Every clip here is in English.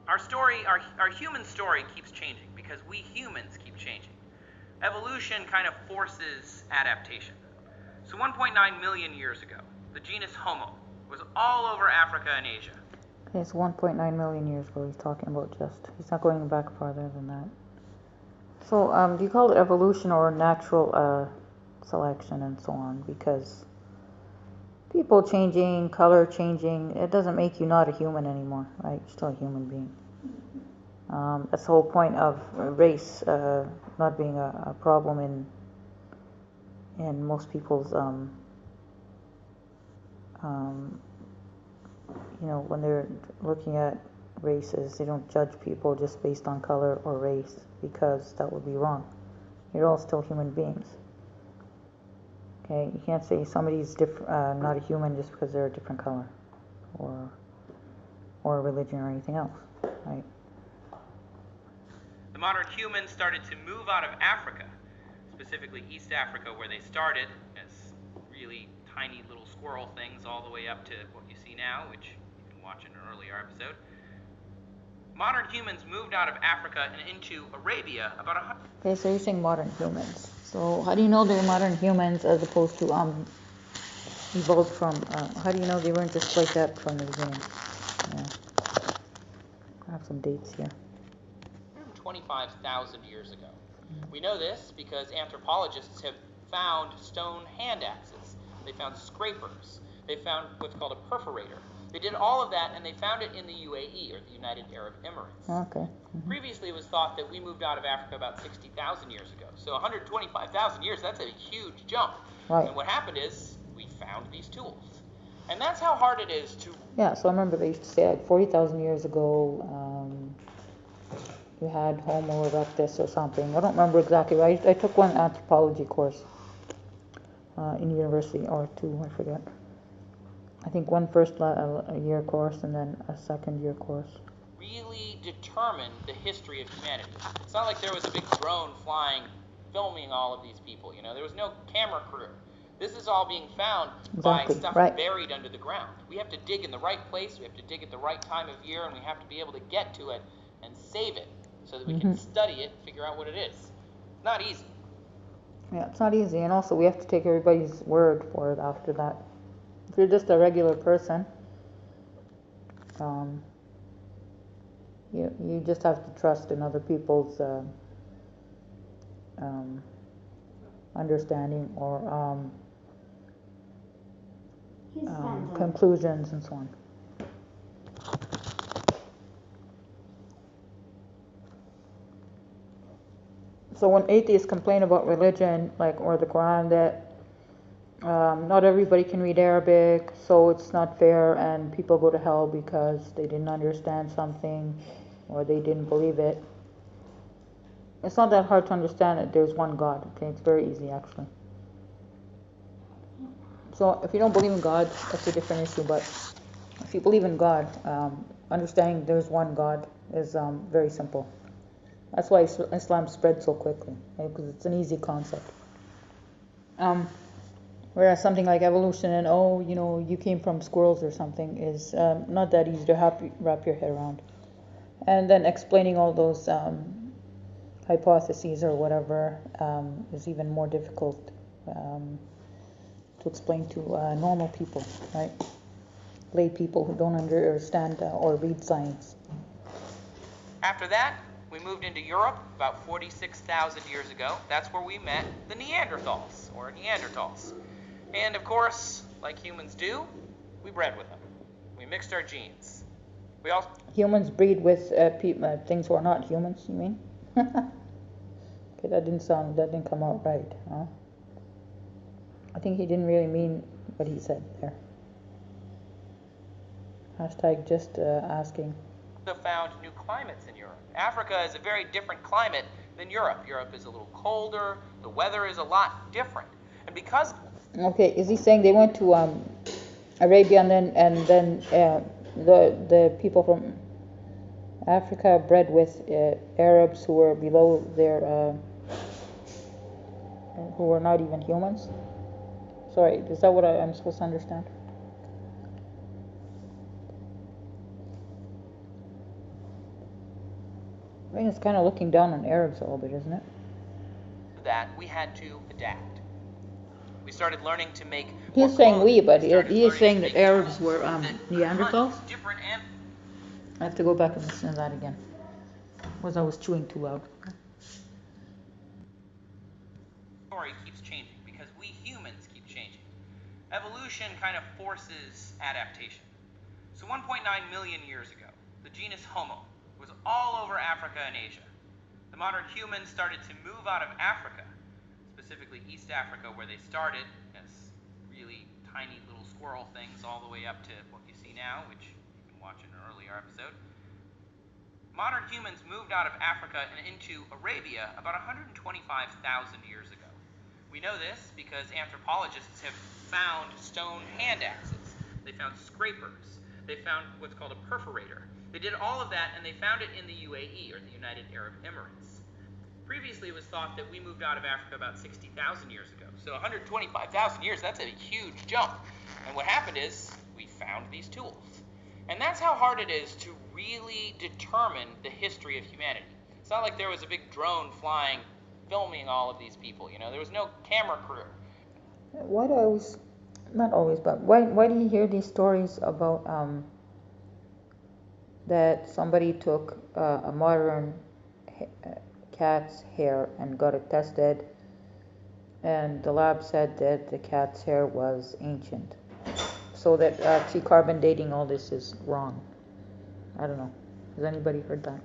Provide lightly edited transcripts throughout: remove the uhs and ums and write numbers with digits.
our human story keeps changing because we humans keep changing. Evolution kind of forces adaptation. So 1.9 million years ago, the genus Homo was all over Africa and Asia. Okay, so 1.9 million years ago he's talking about just. He's not going back farther than that. So do you call it evolution or natural selection and so on? Because people changing, color changing, it doesn't make you not a human anymore, right? You're still a human being. That's the whole point of race not being a problem in most people's, when they're looking at races, they don't judge people just based on color or race, because that would be wrong. You're all still human beings. Okay, you can't say somebody's not a human just because they're a different color or religion or anything else, right? The modern humans started to move out of Africa, specifically East Africa, where they started as really tiny little squirrel things, all the way up to what you see now, which you can watch in an earlier episode. Modern humans moved out of Africa and into Arabia about 100. Okay, so you're saying modern humans. So how do you know they're modern humans as opposed to evolved from? How do you know they weren't just like that from the beginning? Yeah. I have some dates here. 125,000 years ago. We know this because anthropologists have found stone hand axes. They found scrapers. They found what's called a perforator. They did all of that, and they found it in the UAE, or the United Arab Emirates. Okay. Previously, it was thought that we moved out of Africa about 60,000 years ago. So 125,000 years, that's a huge jump. Right. And what happened is we found these tools. And that's how hard it is to... Yeah, so I remember they used to say like 40,000 years ago, you had Homo erectus or something. I don't remember exactly. I took one anthropology course in university, or two, I forget. I think one first year course and then a second year course. Really determined the history of humanity. It's not like there was a big drone flying, filming all of these people. There was no camera crew. This is all being found by stuff buried under the ground. We have to dig in the right place, we have to dig at the right time of year, and we have to be able to get to it and save it so that we can study it and figure out what it is. Not easy. Yeah, it's not easy, and also we have to take everybody's word for it after that. If you're just a regular person, you just have to trust in other people's understanding or conclusions and so on. So when atheists complain about religion, or the Quran, that not everybody can read Arabic, so it's not fair, and people go to hell because they didn't understand something or they didn't believe it. It's not that hard to understand that there's one God, okay? It's very easy, actually. So if you don't believe in God, that's a different issue, but if you believe in God, understanding there's one God is very simple. That's why Islam spread so quickly, right? Because it's an easy concept. Whereas something like evolution and, you came from squirrels or something is not that easy to wrap your head around. And then explaining all those hypotheses or whatever is even more difficult to explain to normal people, right? Lay people who don't understand or read science. After that, we moved into Europe about 46,000 years ago. That's where we met the Neanderthals. And of course, like humans do, we bred with them. We mixed our genes. Humans breed with things who are not humans, you mean? Okay, that didn't come out right, huh? I think he didn't really mean what he said there. Hashtag just asking. Found new climates in Europe. Africa is a very different climate than Europe. Europe is a little colder. The weather is a lot different. And because... Okay, is he saying they went to Arabia and then the people from Africa bred with Arabs who were below their who were not even humans? Sorry, is that what I'm supposed to understand? I mean, it's kind of looking down on Arabs a little bit, isn't it? That we had to adapt. We started learning to make. He's saying we, but he is saying that Arabs were Neanderthals. I have to go back and listen to that again. Was I was chewing too loud. Story keeps changing because we humans keep changing. Evolution kind of forces adaptation. So 1.9 million years ago, the genus Homo was all over Africa and Asia. The modern humans started to move out of Africa, specifically East Africa, where they started as really tiny little squirrel things, all the way up to what you see now, which you can watch in an earlier episode. Modern humans moved out of Africa and into Arabia about 125,000 years ago. We know this because anthropologists have found stone hand axes. They found scrapers. They found what's called a perforator. They did all of that, and they found it in the UAE, or the United Arab Emirates. Previously, it was thought that we moved out of Africa about 60,000 years ago. So 125,000 years, that's a huge jump. And what happened is we found these tools. And that's how hard it is to really determine the history of humanity. It's not like there was a big drone flying, filming all of these people. There was no camera crew. Why do I always, not always, but why do you hear these stories about that somebody took a modern cat's hair and got it tested, and the lab said that the cat's hair was ancient, so that actually carbon dating all this is wrong? I don't know. Has anybody heard that?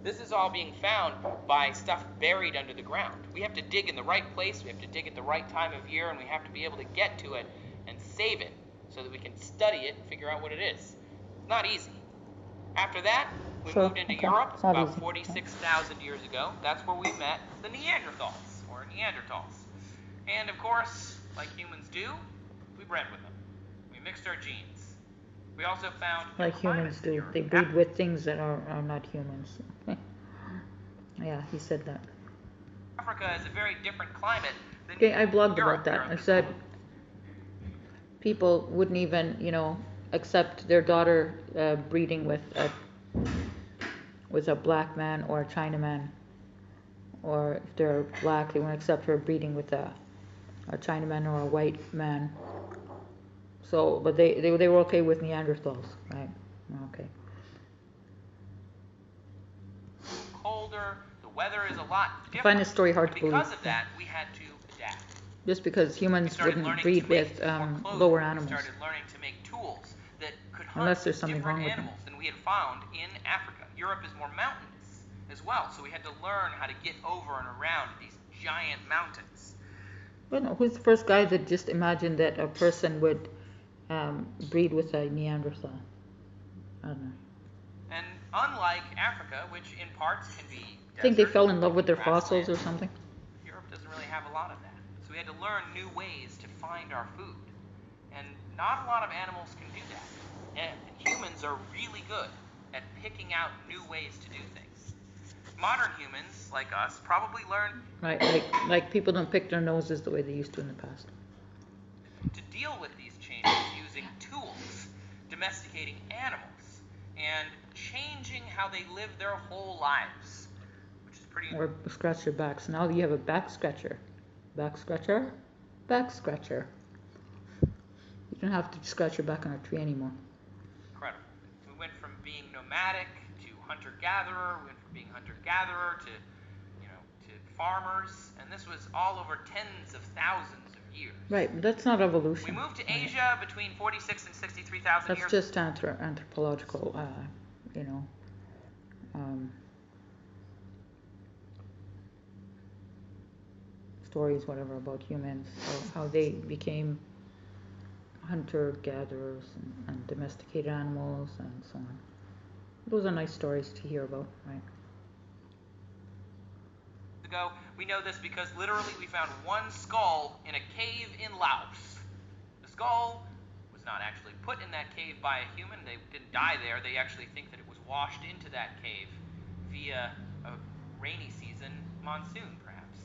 This is all being found by stuff buried under the ground. We have to dig in the right place, we have to dig at the right time of year, and we have to be able to get to it and save it so that we can study it and figure out what it is. It's not easy. After that, we moved into Europe about 46,000 years ago. That's where we met the Neanderthals, or Neanderthals. And of course, like humans do, we bred with them. We mixed our genes. We also found... Like humans do. They breed with things that are not humans. Yeah, he said that. Africa is a very different climate than Okay, I blogged about that. I said people wouldn't even, accept their daughter breeding with a black man or a Chinaman, or if they're black, they won't accept her breeding with a Chinaman or a white man. So, but they were okay with Neanderthals, right? Okay. Colder, the weather is a lot different. I find this story hard to believe. Because of that, we had to adapt. Just because humans wouldn't breed with lower animals. We started learning to make tools that could hunt unless there's something different wrong with animals than we had found in Africa. Europe is more mountainous as well, so we had to learn how to get over and around these giant mountains. Well, no, who's the first guy that just imagined that a person would breed with a Neanderthal? I don't know. And unlike Africa, which in parts can be desert, I think they fell in love with their fossils or something. Europe doesn't really have a lot of that. So we had to learn new ways to find our food. And not a lot of animals can do that. And humans are really good at picking out new ways to do things. Modern humans, like us, probably learned... Right, like people don't pick their noses the way they used to in the past. ...to deal with these changes using tools, domesticating animals, and changing how they live their whole lives, which is pretty... Or scratch your back. So now you have a back scratcher. Back scratcher? Back scratcher. You don't have to scratch your back on a tree anymore. Incredible. We went from being nomadic to hunter-gatherer, we went from being hunter-gatherer to farmers, and this was all over tens of thousands of years. Right, but that's not evolution. We moved to Asia between 46 and 63,000 years. That's just anthropological, stories, whatever, about humans, how they became hunter-gatherers and domesticated animals and so on. Those are nice stories to hear about, right? Ago, we know this because literally we found one skull in a cave in Laos. The skull was not actually put in that cave by a human. They didn't die there. They actually think that it was washed into that cave via a rainy season monsoon, perhaps.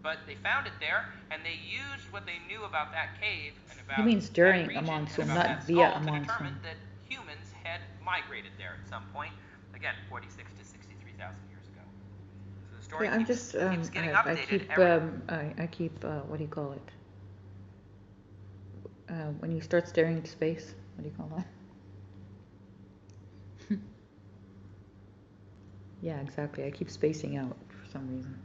But they found it there, and they used what they knew about that cave and about he means during a monsoon, not via a monsoon. to determine that humans had migrated there at some point. Again, 46 to 63,000 years ago. So the story Yeah, I'm just keeps getting updated. I keep what do you call it? When you start staring into space, what do you call that? Yeah, exactly. I keep spacing out for some reason.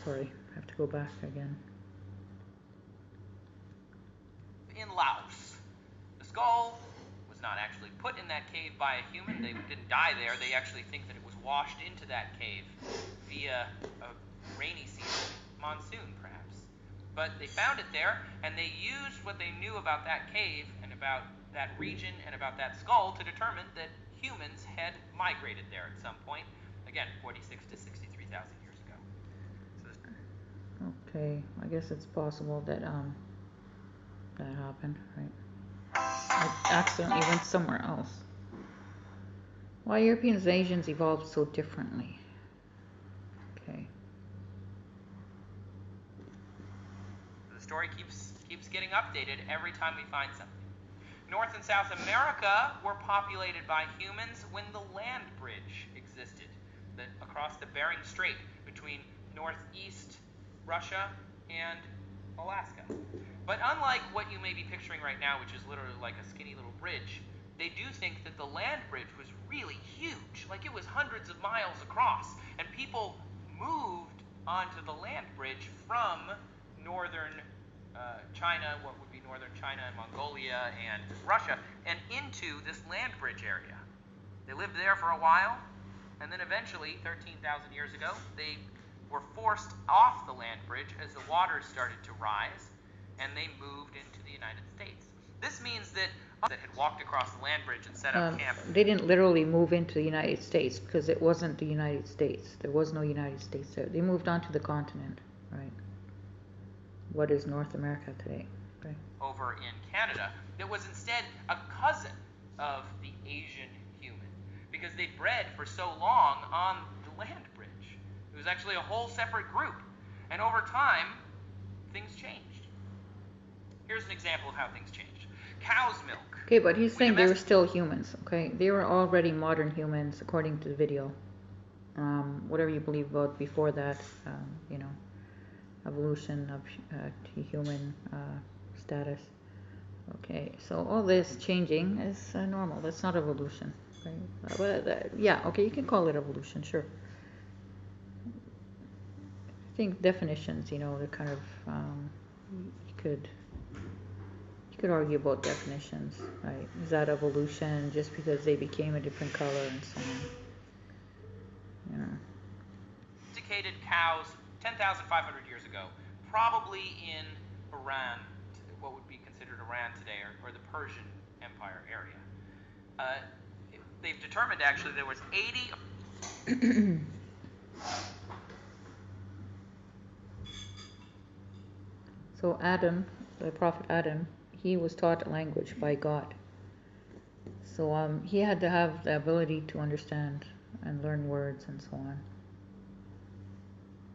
Sorry, I have to go back again. In Laos, the skull was not actually put in that cave by a human. They didn't die there. They actually think that it was washed into that cave via a rainy season, monsoon perhaps. But they found it there, and they used what they knew about that cave and about that region and about that skull to determine that humans had migrated there at some point. Again, 46 to 63,000 years ago. Okay, I guess it's possible that that happened, right? I accidentally went somewhere else. Why Europeans and Asians evolved so differently? Okay. The story keeps getting updated every time we find something. North and South America were populated by humans when the land bridge existed across the Bering Strait between northeast Russia and Alaska. But unlike what you may be picturing right now, which is literally like a skinny little bridge, they do think that the land bridge was really huge, like it was hundreds of miles across, and people moved onto the land bridge from northern China, what would be northern China and Mongolia and Russia, and into this land bridge area. They lived there for a while, and then eventually, 13,000 years ago, they were forced off the land bridge as the waters started to rise, and they moved into the United States. This means that had walked across the land bridge and set up camp. They didn't literally move into the United States because it wasn't the United States. There was no United States there. They moved onto the continent, right? What is North America today? Right. Over in Canada, that was instead a cousin of the Asian human, because they bred for so long on the land bridge. It was actually a whole separate group, and over time, things changed. Here's an example of how things changed. Cow's milk. Okay, but he's saying they were still humans, okay? They were already modern humans, according to the video. Whatever you believe about before that, you know, evolution of human status. Okay, so all this changing is normal. That's not evolution, right? But, yeah, okay, you can call it evolution, sure. I think definitions, you know, they're kind of, you could argue about definitions, right? Is that evolution just because they became a different color and so on? Yeah. Domesticated cows 10,500 years ago, probably in Iran, what would be considered Iran today, or the Persian Empire area. They've determined actually there was 80. So Adam, the prophet Adam, he was taught a language by God. So he had to have the ability to understand and learn words and so on.